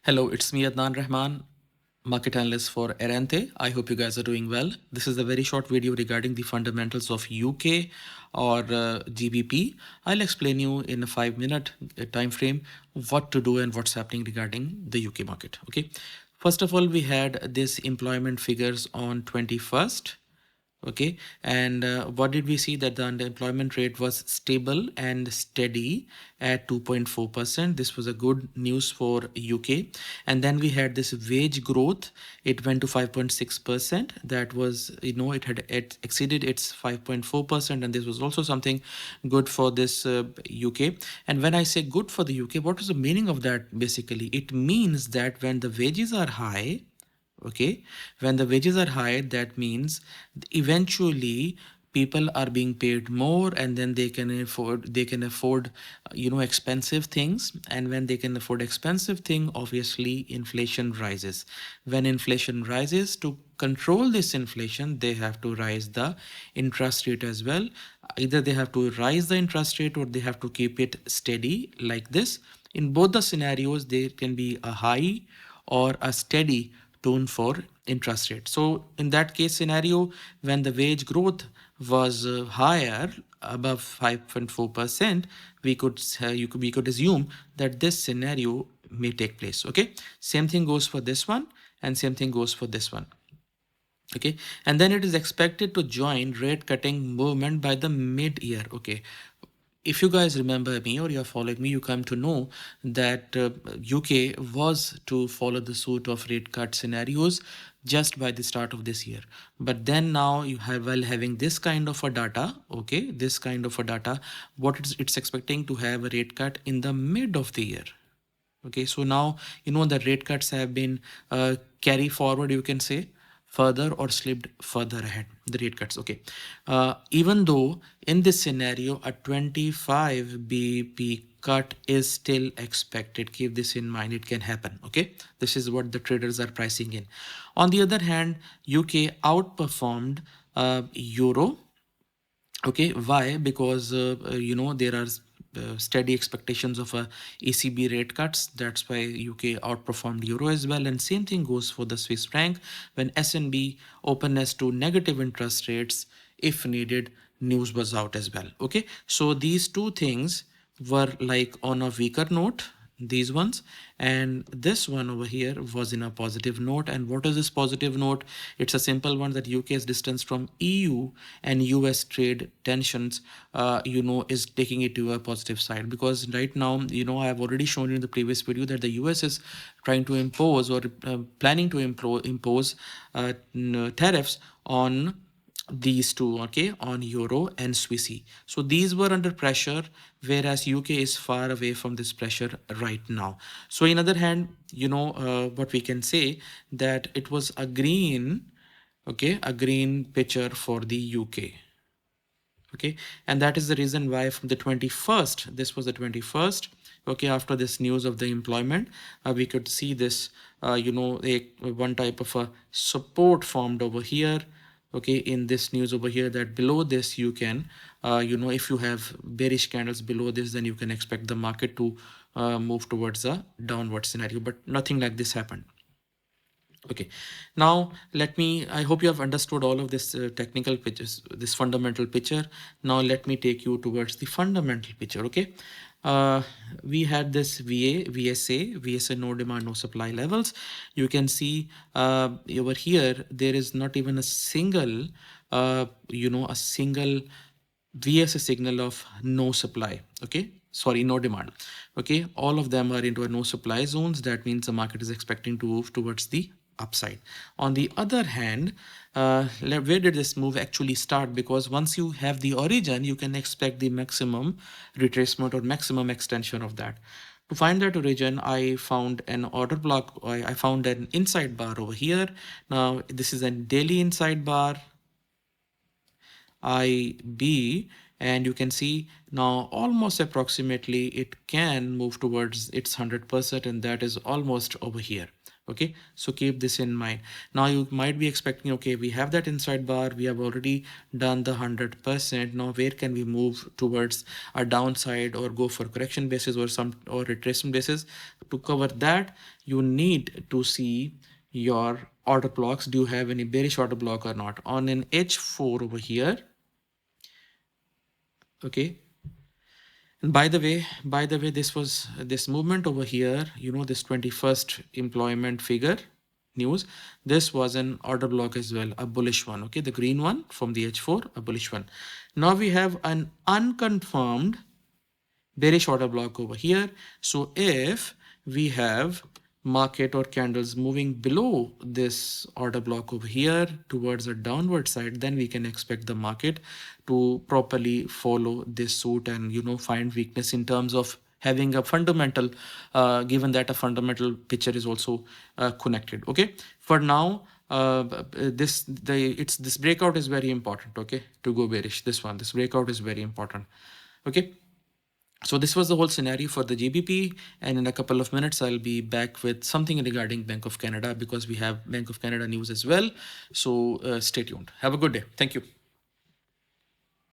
Hello, it's me Adnan Rahman, market analyst for Errante. I hope you guys are doing well. This is a very short video regarding the fundamentals of UK or GBP. I'll explain you in a 5-minute time frame what to do and what's happening regarding the UK market. Okay. First of all, we had this employment figures on 21st. Okay, and what did we see? That the unemployment rate was stable and steady at 2.4%. This was a good news for UK. And then we had this wage growth. It went to 5.6%. That was, it exceeded its 5.4%. And this was also something good for this UK. And when I say good for the UK, what is the meaning of that basically? It means that when the wages are high, okay, when the wages are high, that means eventually people are being paid more, and then they can afford expensive things. And when they can afford expensive thing, obviously inflation rises. When inflation rises, to control this inflation, they have to rise the interest rate as well. Either they have to rise the interest rate or they have to keep it steady like this. In both the scenarios, there can be a high or a steady tone for interest rate. So in that case scenario, when the wage growth was higher, above 5.4%, we could assume that this scenario may take place. Okay, same thing goes for this one, and same thing goes for this one. Okay, and then it is expected to join rate cutting movement by the mid-year. Okay, if you guys remember me or you're following me, you come to know that UK was to follow the suit of rate cut scenarios just by the start of this year. But then now you have, while having this kind of a data, okay, this kind of a data, what it's expecting to have a rate cut in the mid of the year. Okay, so now the rate cuts have been carry forward, you can say, further or slipped further ahead, the rate cuts. Okay, even though in this scenario a 25 bp cut is still expected, keep this in mind, it can happen. Okay, this is what the traders are pricing in. On the other hand, UK outperformed euro. Okay, why? Because there are steady expectations of a ECB rate cuts. That's why UK outperformed euro as well. And same thing goes for the Swiss franc, when SNB openness to negative interest rates if needed news was out as well. Okay, so these two things were like on a weaker note, these ones, and this one over here was in a positive note. And what is this positive note? It's a simple one, that UK's distance from EU and US trade tensions is taking it to a positive side. Because right now, I have already shown you in the previous video that the US is trying to impose or planning to impose tariffs on these two, okay, on euro and Swissy. So these were under pressure, whereas UK is far away from this pressure right now. So in other hand, what we can say, that it was a green, okay, a green picture for the UK. Okay, and that is the reason why from the 21st, this was the 21st, okay, after this news of the employment, we could see this one type of a support formed over here. Okay, in this news over here, that below this you can if you have bearish candles below this, then you can expect the market to move towards a downward scenario, but nothing like this happened. Okay, now I hope you have understood all of this technical pictures, this fundamental picture. Now let me take you towards the fundamental picture. Okay, we had this VSA no demand, no supply levels. You can see over here, there is not even a single, a single VSA signal of no supply. Okay, sorry, no demand. Okay, all of them are into a no supply zones. That means the market is expecting to move towards the upside. On the other hand, where did this move actually start? Because once you have the origin, you can expect the maximum retracement or maximum extension of that. To find that origin, I found an order block. I found an inside bar over here. Now this is a daily inside bar, IB, and you can see now almost approximately it can move towards its 100%, and that is almost over here. Okay, so keep this in mind. Now you might be expecting, okay, we have that inside bar, we have already done the 100%. Now where can we move towards a downside or go for correction basis or retracement basis? To cover that, you need to see your order blocks. Do you have any bearish order block or not on an H4 over here? Okay, and by the way, this movement over here, this 21st employment figure news, this was an order block as well, a bullish one. Okay, the green one from the H4, a bullish one. Now we have an unconfirmed bearish order block over here. So if we have market or candles moving below this order block over here towards a downward side, then we can expect the market to properly follow this suit and find weakness in terms of having a fundamental, given that a fundamental picture is also connected. Okay, for now, this breakout is very important. Okay, to go bearish, this breakout is very important. Okay, so this was the whole scenario for the GBP, and in a couple of minutes I'll be back with something regarding Bank of Canada, because we have Bank of Canada news as well. So stay tuned. Have a good day. Thank you.